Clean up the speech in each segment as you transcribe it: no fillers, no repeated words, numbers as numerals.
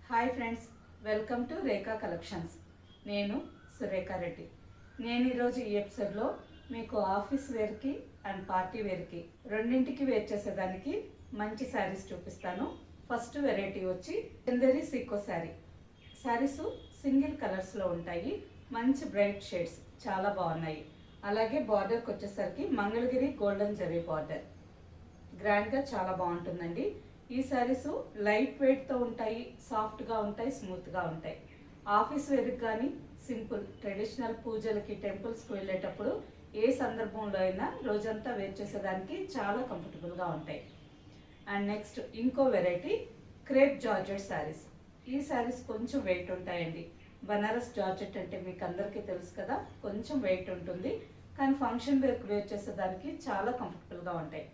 Hi friends, welcome to Rekha collections. నేను సురేఖా రెడ్డి. నేను ఈరోజు ఈ ఎపిసోడ్లో మీకు ఆఫీస్ వేర్కి అండ్ పార్టీ వేర్కి రెండింటికి వేర్ చేసేదానికి మంచి శారీస్ చూపిస్తాను. ఫస్ట్ వెరైటీ వచ్చి చందేరి సీకో శారీ. శారీస్ సింగిల్ కలర్స్లో ఉంటాయి, మంచి బ్రైట్ షేడ్స్, చాలా బాగున్నాయి. అలాగే బార్డర్కి వచ్చేసరికి మంగళగిరి గోల్డెన్ జరీ బార్డర్, గ్రాండ్గా చాలా బాగుంటుందండి. ఈ శారీస్ లైట్ వెయిట్తో ఉంటాయి, సాఫ్ట్గా ఉంటాయి, స్మూత్గా ఉంటాయి. ఆఫీస్ వేర్కి కానీ సింపుల్ ట్రెడిషనల్ పూజలకి టెంపుల్స్కి వెళ్ళేటప్పుడు ఏ సందర్భంలో అయినా రోజంతా వేర్ చేసేదానికి చాలా కంఫర్టబుల్గా ఉంటాయి. అండ్ నెక్స్ట్ ఇంకో వెరైటీ క్రేప్ జార్జెట్ శారీస్. ఈ శారీస్ కొంచెం వెయిట్ ఉంటాయండి. బనారస్ జార్జెట్ అంటే మీకు అందరికీ తెలుసు కదా, కొంచెం వెయిట్ ఉంటుంది, కానీ ఫంక్షన్ వేర్కి వేర్ చేసేదానికి చాలా కంఫర్టబుల్గా ఉంటాయి.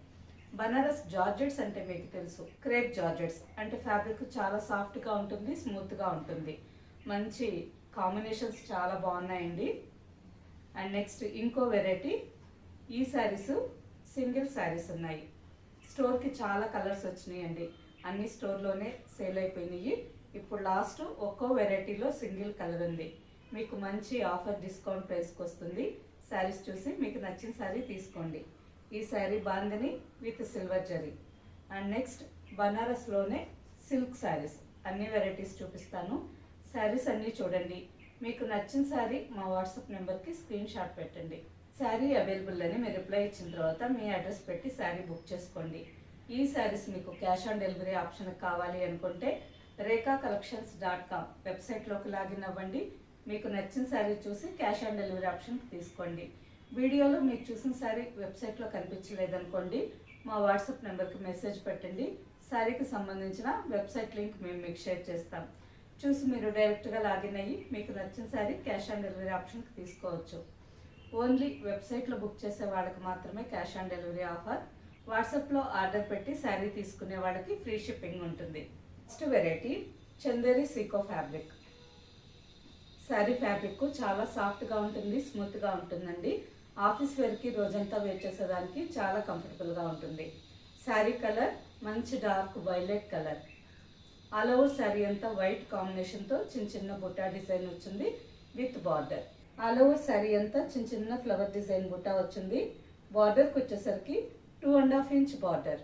బనారస్ జార్జెట్స్ అంటే మీకు తెలుసు, క్రేప్ జార్జెట్స్ అంటే ఫ్యాబ్రిక్ చాలా సాఫ్ట్గా ఉంటుంది, స్మూత్గా ఉంటుంది. మంచి కాంబినేషన్స్ చాలా బాగున్నాయండి. అండ్ నెక్స్ట్ ఇంకో వెరైటీ, ఈ శారీస్ సింగిల్ శారీస్ ఉన్నాయి. స్టోర్కి చాలా కలర్స్ వచ్చినాయండి, అన్ని స్టోర్లోనే సేల్ అయిపోయినాయి. ఇప్పుడు లాస్ట్ ఒక్కో వెరైటీలో సింగిల్ కలర్ ఉంది. మీకు మంచి ఆఫర్ డిస్కౌంట్ ప్రైస్కి వస్తుంది. శారీస్ చూసి మీకు నచ్చిన శారీ తీసుకోండి. ఈ sari bandhani with silver zari. And next బనారస్లోనే సిల్క్ శారీస్, అన్ని వెరైటీస్ చూపిస్తాను. శారీస్ అన్నీ చూడండి, మీకు నచ్చిన శారీ మా వాట్సాప్ నెంబర్కి స్క్రీన్ షాట్ పెట్టండి. శారీ అవైలబుల్ అని మీరు రిప్లై ఇచ్చిన తర్వాత మీ అడ్రస్ పెట్టి శారీ బుక్ చేసుకోండి. ఈ శారీస్ మీకు క్యాష్ ఆన్ డెలివరీ ఆప్షన్ కావాలి అనుకుంటే rekakcollections.com వెబ్సైట్లోకి లాగిన్ అవ్వండి. మీకు నచ్చిన శారీ చూసి క్యాష్ ఆన్ డెలివరీ ఆప్షన్కి తీసుకోండి. వీడియోలో మీకు చూసిన శారీ వెబ్సైట్లో కనిపించలేదనుకోండి, మా వాట్సాప్ నెంబర్కి మెసేజ్ పెట్టండి. శారీకి సంబంధించిన వెబ్సైట్ లింక్ మేము మీకు షేర్ చేస్తాం. చూసి మీరు డైరెక్ట్గా లాగిన్ అయ్యి మీకు నచ్చిన శారీ క్యాష్ ఆన్ డెలివరీ ఆప్షన్కి తీసుకోవచ్చు. ఓన్లీ వెబ్సైట్లో బుక్ చేసే వాళ్ళకి మాత్రమే క్యాష్ ఆన్ డెలివరీ ఆఫర్. వాట్సాప్లో ఆర్డర్ పెట్టి శారీ తీసుకునే వాళ్ళకి ఫ్రీ షిప్పింగ్ ఉంటుంది. Next variety Chanderi sico fabric. Sari fabric చాలా సాఫ్ట్గా ఉంటుంది, స్మూత్గా ఉంటుందండి. ఆఫీస్ వేర్కి రోజంతా వేర్ చేసేదానికి చాలా కంఫర్టబుల్గా ఉంటుంది. శారీ కలర్ మంచి dark violet colour. All over sari అంతా వైట్ కాంబినేషన్తో చిన్న చిన్న బుట్టా డిజైన్ వచ్చింది with border. All over sari అంతా చిన్న చిన్న ఫ్లవర్ డిజైన్ బుట్టా వచ్చింది. బార్డర్కి వచ్చేసరికి 2.5 ఇంచ్ బార్డర్.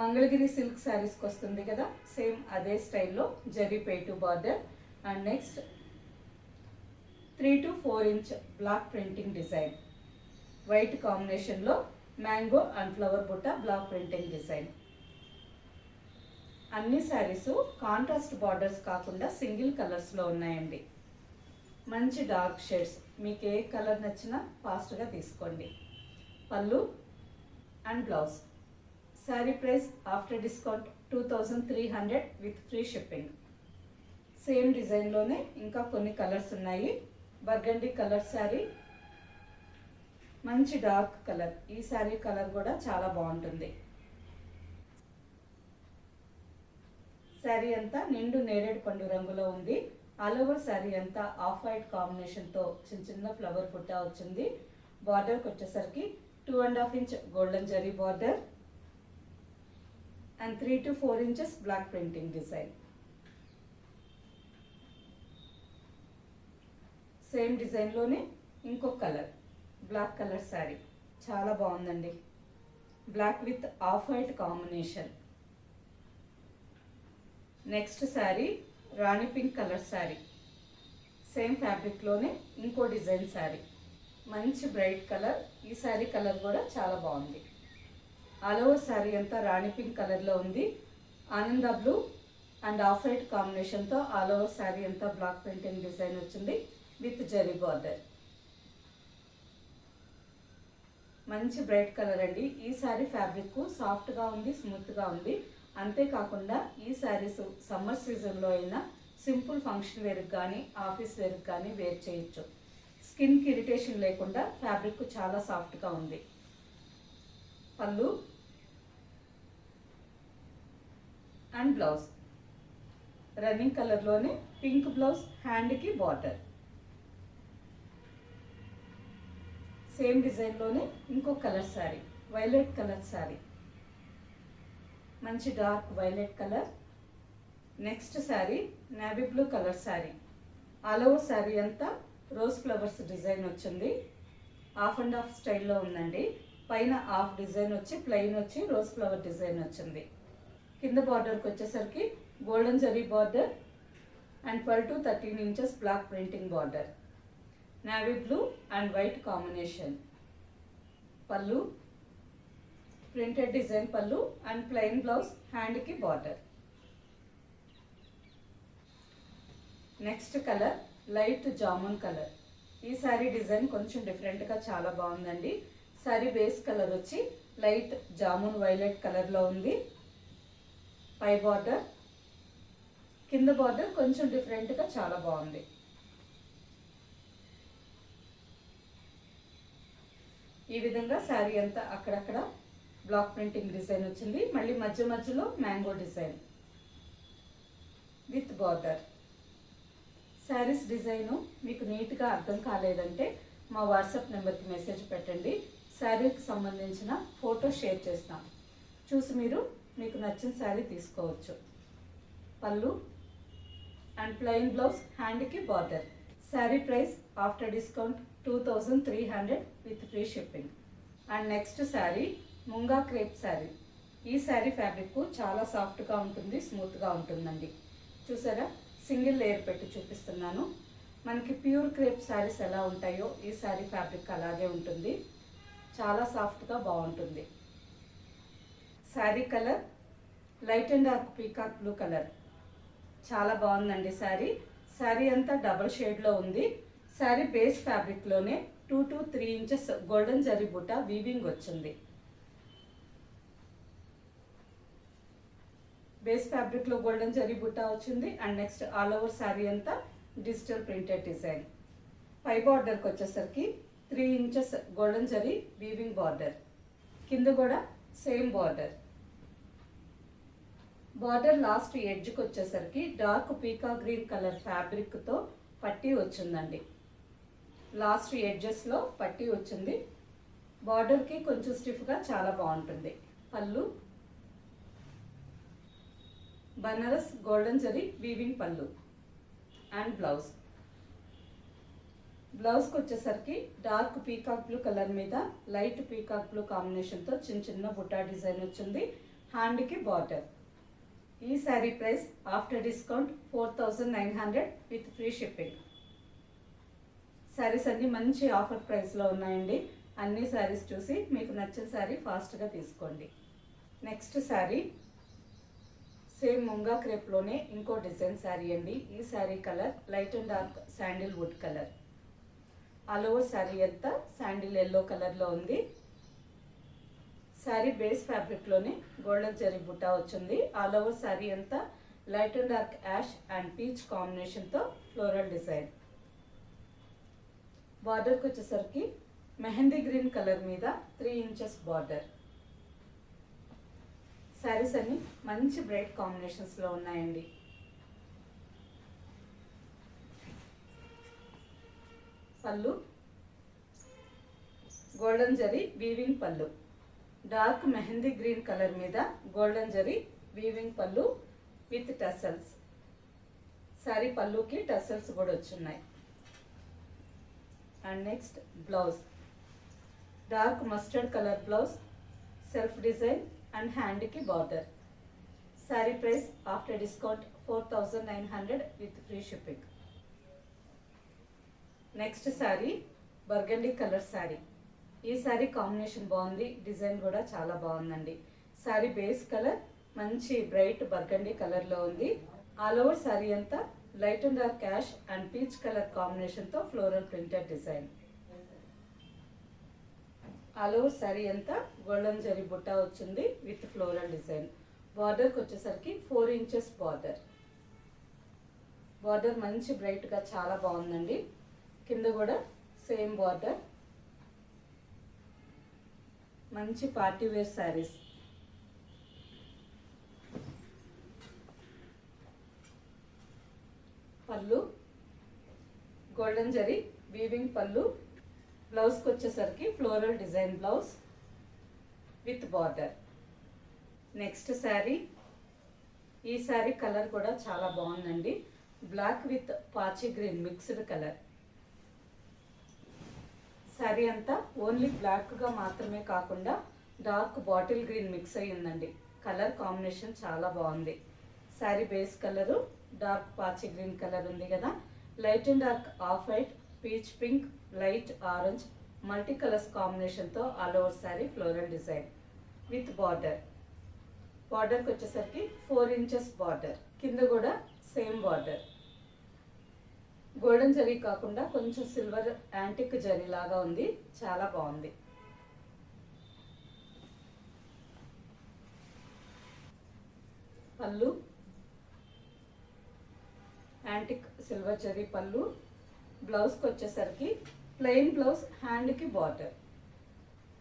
మంగళగిరి సిల్క్ శారీస్కి వస్తుంది కదా, సేమ్ అదే స్టైల్లో జరీ పేటు border. And next 3 to 4 inch block printing design, white కాంబినేషన్లో mango and flower butta block printing design. అన్ని శారీస్ కాంట్రాస్ట్ బార్డర్స్ కాకుండా సింగిల్ కలర్స్లో ఉన్నాయండి. మంచి డార్క్ షేడ్స్, మీకు ఏ కలర్ నచ్చినా ఫాస్ట్గా తీసుకోండి. Pallu and blouse. Sari price after discount 2300 with free shipping. Same డిజైన్లోనే ఇంకా కొన్ని కలర్స్ ఉన్నాయి. బర్గండీ కలర్ శారీ, మంచి డార్క్ కలర్. ఈ శారీ కలర్ కూడా చాలా బాగుంటుంది. శారీ అంతా నిండు నేరేడు పండు రంగులో ఉంది. ఆల్ ఓవర్ శారీ అంతా ఆఫ్ వైట్ కాంబినేషన్తో చిన్న చిన్న ఫ్లవర్ బుట్ట వచ్చింది. బార్డర్కి వచ్చేసరికి 2.5 inch golden zari border and 3 to 4 inches block printing design. Same డిజైన్లోనే ఇంకొక కలర్, బ్లాక్ కలర్ శారీ చాలా బాగుందండి. Black with off white combination. Next sari rani pink colour sari. Same ఫ్యాబ్రిక్లోనే ఇంకో డిజైన్ శారీ, మంచి బ్రైట్ కలర్. ఈ శారీ కలర్ కూడా చాలా బాగుంది. ఆల్ ఓవర్ శారీ అంతా రాణి పింక్ కలర్లో ఉంది. ఆనంద బ్లూ అండ్ ఆఫ్ వైట్ కాంబినేషన్తో ఆల్ ఓవర్ శారీ అంతా బ్లాక్ ప్రింటింగ్ డిజైన్ వచ్చింది విత్ జరీ బార్డర్. మంచి బ్రైట్ కలర్ అండి. ఈ శారీ ఫ్యాబ్రిక్ సాఫ్ట్గా ఉంది, స్మూత్గా ఉంది. అంతేకాకుండా ఈ శారీస్ సమ్మర్ సీజన్లో అయినా సింపుల్ ఫంక్షన్ వేర్కి కానీ ఆఫీస్ వేర్కి కానీ వేర్ చేయొచ్చు. స్కిన్కి ఇరిటేషన్ లేకుండా ఫ్యాబ్రిక్ చాలా సాఫ్ట్గా ఉంది. పళ్ళు అండ్ బ్లౌజ్ రన్నింగ్ కలర్లోనే పింక్ బ్లౌజ్, హ్యాండ్కి బార్డర్. సేమ్ డిజైన్లోనే ఇంకో colour sari, violet colour sari, మంచి dark violet colour. Next sari navy blue colour sari. All over sari అంతా రోజ్ ఫ్లవర్స్ డిజైన్ వచ్చింది. హాఫ్ అండ్ హాఫ్ స్టైల్లో ఉందండి. పైన హాఫ్ డిజైన్ వచ్చి ప్లెయిన్ వచ్చి రోజ్ ఫ్లవర్ డిజైన్ వచ్చింది. కింద బార్డర్కి వచ్చేసరికి golden zari border and 12 to 13 inches block printing border. Navy blue and white combination. పళ్ళు ప్రింటెడ్ డిజైన్ పళ్ళు అండ్ ప్లెయిన్ బ్లౌజ్, హ్యాండ్కి border. Next colour light jamun colour. ఈ శారీ డిజైన్ కొంచెం డిఫరెంట్గా చాలా బాగుందండి. శారీ బేస్ కలర్ వచ్చి లైట్ జామున్ వైలెట్ కలర్లో ఉంది. పై బార్డర్, కింద బార్డర్ కొంచెం డిఫరెంట్గా చాలా బాగుంది. ఈ విధంగా శారీ అంతా అక్కడక్కడ బ్లాక్ ప్రింటింగ్ డిజైన్ వచ్చింది. మళ్ళీ మధ్య మధ్యలో mango design with border. Saris design మీకు నీట్గా అర్థం కాలేదంటే మా వాట్సాప్ నెంబర్కి మెసేజ్ పెట్టండి. శారీకి సంబంధించిన ఫోటో షేర్ చేస్తాం. చూసి మీకు నచ్చిన శారీ తీసుకోవచ్చు. పళ్ళు అండ్ ప్లెయిన్ బ్లౌజ్, హ్యాండ్కి border. Sari price after discount 2300 with free shipping. And next sari munga crepe sari. ఈ శారీ ఫ్యాబ్రిక్ చాలా సాఫ్ట్గా ఉంటుంది, స్మూత్గా ఉంటుందండి. చూసారా, సింగిల్ లేయర్ పెట్టి చూపిస్తున్నాను. మనకి ప్యూర్ క్రేప్ శారీస్ ఎలా ఉంటాయో ఈ శారీ ఫ్యాబ్రిక్ అలాగే ఉంటుంది. చాలా సాఫ్ట్గా బాగుంటుంది. Sari colour light and dark peacock blue colour. చాలా బాగుందండి శారీ. శారీ అంతా డబల్ షేడ్లో ఉంది. శారీ బేస్ ఫ్యాబ్రిక్లోనే 2 to 3 inches golden zari butta weaving వచ్చింది. బేస్ ఫ్యాబ్రిక్లో గోల్డెన్ జరీ బుట్ట వచ్చింది. And next all over sari అంతా డిజిటల్ ప్రింటెడ్ డిజైన్. పై బార్డర్కి వచ్చేసరికి 3 inches golden zari weaving border. కింద కూడా సేమ్ బార్డర్. బార్డర్ లాస్ట్ ఎడ్జ్కి వచ్చేసరికి డార్క్ పీకా గ్రీన్ కలర్ ఫ్యాబ్రిక్తో పట్టీ వచ్చిందండి. లాస్ట్ ఎడ్జెస్లో పట్టీ వచ్చింది. బార్డర్కి కొంచెం స్టిఫ్గా చాలా బాగుంటుంది. పళ్ళు Banaras golden zari weaving pallu and blouse. బ్లౌజ్కి వచ్చేసరికి డార్క్ పీకాక్ బ్లూ కలర్ మీద లైట్ పీకాక్ బ్లూ కాంబినేషన్తో చిన్న చిన్న బుట్టా డిజైన్ వచ్చింది. హ్యాండ్కి బార్డర్. ఈ sari price after discount 4900 with free shipping. Saris అన్నీ మంచి ఆఫర్ ప్రైస్లో ఉన్నాయండి. అన్ని శారీస్ చూసి మీకు నచ్చిన శారీ ఫాస్ట్గా తీసుకోండి. నెక్స్ట్ శారీ సేమ్ ముంగా క్రేప్లోనే ఇంకో డిజైన్ శారీ అండి. ఈ sari colour light and dark sandalwood colour. All over sari అంతా శాండిల్ ఎల్లో కలర్లో ఉంది. శారీ బేస్ ఫ్యాబ్రిక్లోనే గోల్డెన్ జరీ బుట్టా వచ్చింది. ఆల్ ఓవర్ శారీ అంతా light and dark ash and peach కాంబినేషన్తో ఫ్లోరల్ డిజైన్. బార్డర్కి వచ్చేసరికి మెహందీ గ్రీన్ కలర్ మీద 3 inches బార్డర్. శారీస్ అన్ని మంచి బ్రైట్ కాంబినేషన్స్లో ఉన్నాయండి. Pallu golden zari weaving pallu. Dark mehndi green colour మీద golden zari weaving pallu with tassels. Sari పళ్ళుకి టసల్స్ కూడా వచ్చున్నాయి. And next blouse dark mustard colour blouse, self design and హ్యాండ్కి border. Sari price after discount 4900 with free shipping. Next sari burgundy colour sari. ఈ sari combination బాగుంది, design కూడా చాలా బాగుందండి. శారీ బేస్ కలర్ మంచి బ్రైట్ బర్గండీ కలర్లో ఉంది. ఆల్ ఓవర్ శారీ అంతా light and dark ash and peach colour కాంబినేషన్తో floral printed design. All over sari అంతా గోల్డెన్ జరీ బుట్టా వచ్చింది విత్ ఫ్లోరల్ డిజైన్. బార్డర్కి వచ్చేసరికి 4 inches బార్డర్. బార్డర్ మంచి బ్రైట్గా చాలా బాగుందండి. కింద కూడా సేమ్ బార్డర్. మంచి పార్టీ వేర్ శారీస్. పళ్ళు గోల్డెన్ జరీ వీవింగ్ పళ్ళు. బ్లౌజ్కి వచ్చేసరికి floral design blouse with border. Next sari ఈ శారీ కలర్ కూడా చాలా బాగుందండి. బ్లాక్ విత్ పాచి గ్రీన్ మిక్స్డ్ కలర్. శారీ అంతా ఓన్లీ బ్లాక్గా మాత్రమే కాకుండా డార్క్ బాటిల్ గ్రీన్ మిక్స్ అయ్యి ఉందండి. కలర్ కాంబినేషన్ చాలా బాగుంది. శారీ బేస్ కలరు డార్క్ పాచి గ్రీన్ కలర్ ఉంది కదా, light and dark off white, peach pink, light orange multi colours కాంబినేషన్తో all over sari floral design with border. బార్డర్కి వచ్చేసరికి 4 ఇంచెస్ బార్డర్, కింద కూడా సేమ్ బార్డర్. గోల్డెన్ జరీ కాకుండా కొంచెం సిల్వర్ యాంటిక్ జరీ లాగా ఉంది, చాలా బాగుంది. పళ్ళు యాంటిక్ సిల్వర్ జరీ పళ్ళు. బ్లౌజ్కి వచ్చేసరికి ప్లెయిన్ బ్లౌజ్, హ్యాండ్కి border.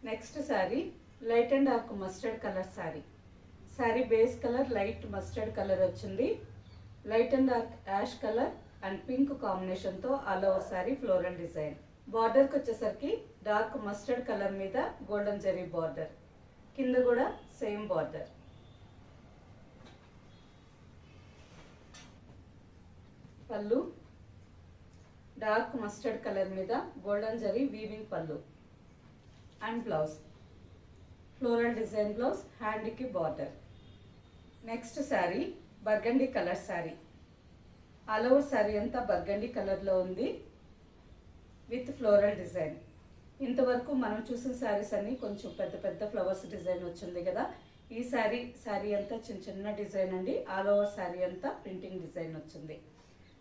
Next sari light and dark mustard colour sari. Sari base colour light mustard colour వచ్చింది. Light and dark ash colour and pink కాంబినేషన్తో all over sari floral design. బార్డర్కి వచ్చేసరికి డార్క్ మస్టర్డ్ కలర్ మీద గోల్డెన్ జరీ బార్డర్, కింద కూడా same border. Pallu dark mustard colour మీద golden zari weaving pallu and blouse floral design blouse, హ్యాండ్కి border. Next sari burgundy colour sari. All over sari అంతా burgundy కలర్లో ఉంది విత్ ఫ్లోరల్ డిజైన్. ఇంతవరకు మనం చూసిన శారీస్ అన్నీ కొంచెం పెద్ద పెద్ద ఫ్లవర్స్ డిజైన్ వచ్చింది కదా, ఈ శారీ అంతా చిన్న చిన్న డిజైన్ అండి. ఆల్ ఓవర్ శారీ అంతా ప్రింటింగ్ డిజైన్ వచ్చింది.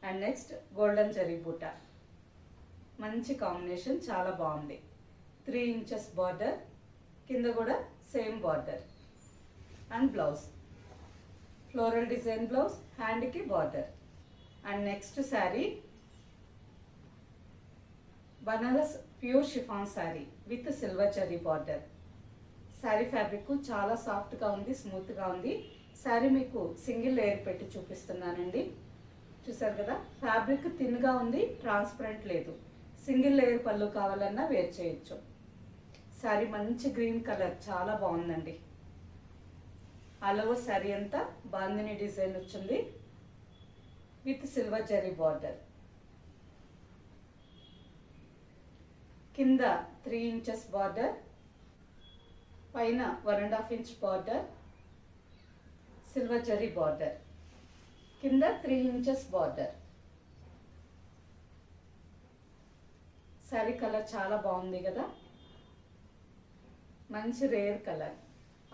అండ్ నెక్స్ట్ గోల్డెన్ జరీ బూటా, మంచి కాంబినేషన్, చాలా బాగుంది. 3 ఇంచెస్ బార్డర్, కింద కూడా same border and blouse floral design blouse, హ్యాండ్కి border. And next sari Banaras pure chiffon sari with silver zari border. Sari fabric చాలా సాఫ్ట్గా ఉంది, స్మూత్గా ఉంది. శారీ మీకు సింగిల్ లేయర్ పెట్టి చూపిస్తున్నానండి. చూసారు కదా, ఫ్యాబ్రిక్ థిన్గా ఉంది, ట్రాన్స్పరెంట్ లేదు. సింగిల్ లేయర్ పళ్ళు కావాలన్నా వేర్ చేయొచ్చు. శారీ మంచి గ్రీన్ కలర్, చాలా బాగుందండి. ఆల్ ఓవర్ శారీ అంతా బాందిని డిజైన్ వచ్చింది విత్ సిల్వర్ జరీ బార్డర్. కింద 3 ఇంచెస్ బార్డర్, పైన 1.5 inch border, silver zari border, కింద 3 ఇంచెస్ బార్డర్. శారీ కలర్ చాలా బాగుంది కదా, మంచి rare colour.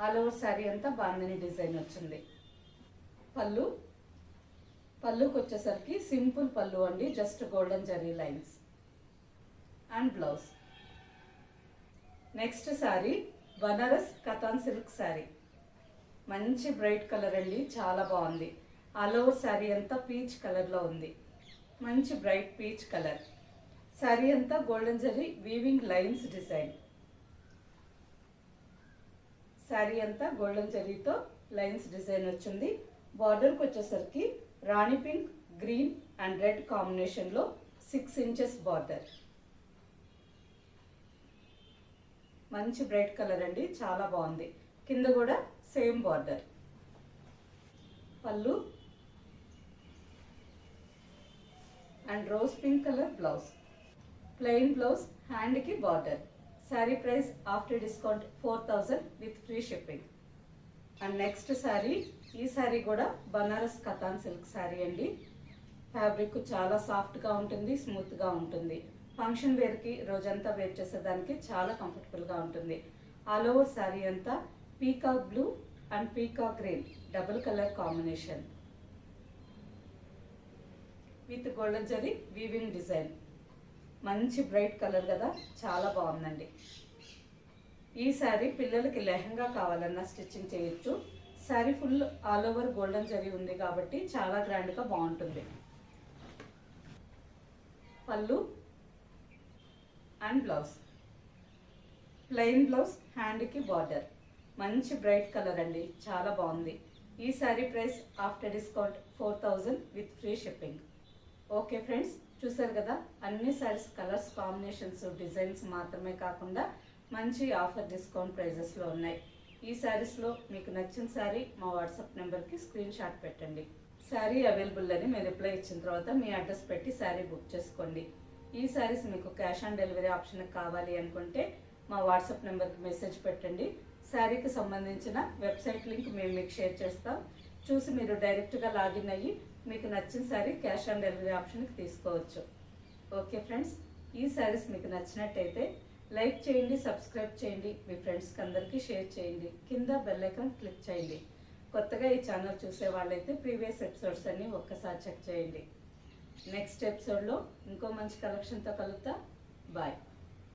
All over sari అంతా బాందిని డిజైన్ వచ్చింది. పళ్ళుకి వచ్చేసరికి సింపుల్ పళ్ళు అండి, just golden zari lines and blouse. Next sari Banaras katan silk sari. మంచి బ్రైట్ కలర్ అండి, చాలా బాగుంది. ఆల్ ఓవర్ శారీ అంతా పీచ్ కలర్లో ఉంది, మంచి బ్రైట్ పీచ్ కలర్. శారీ అంతా golden zari weaving lines design. Sari అంతా గోల్డెన్ జరీతో లైన్స్ డిజైన్ వచ్చింది. బార్డర్కి వచ్చేసరికి rani pink, green and red కాంబినేషన్లో 6 ఇంచెస్ బార్డర్. మంచి బ్రైట్ కలర్ అండి, చాలా బాగుంది. కింద కూడా same border. Pallu and rose pink colour blouse, plain blouse, హ్యాండ్కి border. Sari price after discount 4000 with free shipping. And next sari, ఈ శారీ కూడా బనారస్ కతాన్ సిల్క్ శారీ అండి. ఫ్యాబ్రిక్ చాలా సాఫ్ట్గా ఉంటుంది, స్మూత్గా ఉంటుంది. ఫంక్షన్ వేర్కి రోజంతా వేర్ చేసేదానికి చాలా కంఫర్టబుల్గా ఉంటుంది. ఆల్ ఓవర్ శారీ అంతా peacock blue and peacock green double colour combination with golden zari weaving design. మంచి బ్రైట్ కలర్ కదా, చాలా బాగుందండి. ఈ శారీ పిల్లలకి లెహంగా కావాలన్నా స్టిచ్చింగ్ చేయొచ్చు. Sari full all over golden zari ఉంది కాబట్టి చాలా గ్రాండ్గా బాగుంటుంది. పళ్ళు అండ్ బ్లౌజ్, ప్లెయిన్ బ్లౌజ్, హ్యాండ్కి బార్డర్. మంచి బ్రైట్ కలర్ అండి, చాలా బాగుంది. ఈ sari price after discount 4000 with free shipping. Okay friends, చూసారు కదా, అన్ని శారీస్ కలర్స్ కాంబినేషన్స్ డిజైన్స్ మాత్రమే కాకుండా మంచి ఆఫర్ డిస్కౌంట్ ప్రైజెస్లో ఉన్నాయి. ఈ శారీస్లో మీకు నచ్చిన శారీ మా వాట్సాప్ నెంబర్కి స్క్రీన్ షాట్ పెట్టండి. శారీ అవైలబుల్ అని మేము రిప్లై ఇచ్చిన తర్వాత మీ అడ్రస్ పెట్టి శారీ బుక్ చేసుకోండి. ఈ శారీస్ మీకు క్యాష్ ఆన్ డెలివరీ ఆప్షన్ కావాలి అనుకుంటే మా వాట్సాప్ నెంబర్కి మెసేజ్ పెట్టండి. శారీకి సంబంధించిన వెబ్సైట్ లింక్ మేము మీకు షేర్ చేస్తాం. చూసి మీరు డైరెక్ట్గా లాగిన్ అయ్యి మీకు నచ్చిన శారీ క్యాష్ ఆన్ డెలివరీ ఆప్షన్కి తీసుకోవచ్చు. ఓకే ఫ్రెండ్స్, ఈ శారీస్ మీకు నచ్చినట్టయితే లైక్ చేయండి, సబ్స్క్రైబ్ చేయండి, మీ ఫ్రెండ్స్కి అందరికీ షేర్ చేయండి, కింద బెల్ ఐకాన్ క్లిక్ చేయండి. కొత్తగా ఈ ఛానల్ చూసే వాళ్ళైతే ప్రీవియస్ ఎపిసోడ్స్ అన్ని ఒక్కసారి చెక్ చేయండి. నెక్స్ట్ ఎపిసోడ్లో ఇంకో మంచి కలెక్షన్తో కలుద్దాం. బాయ్.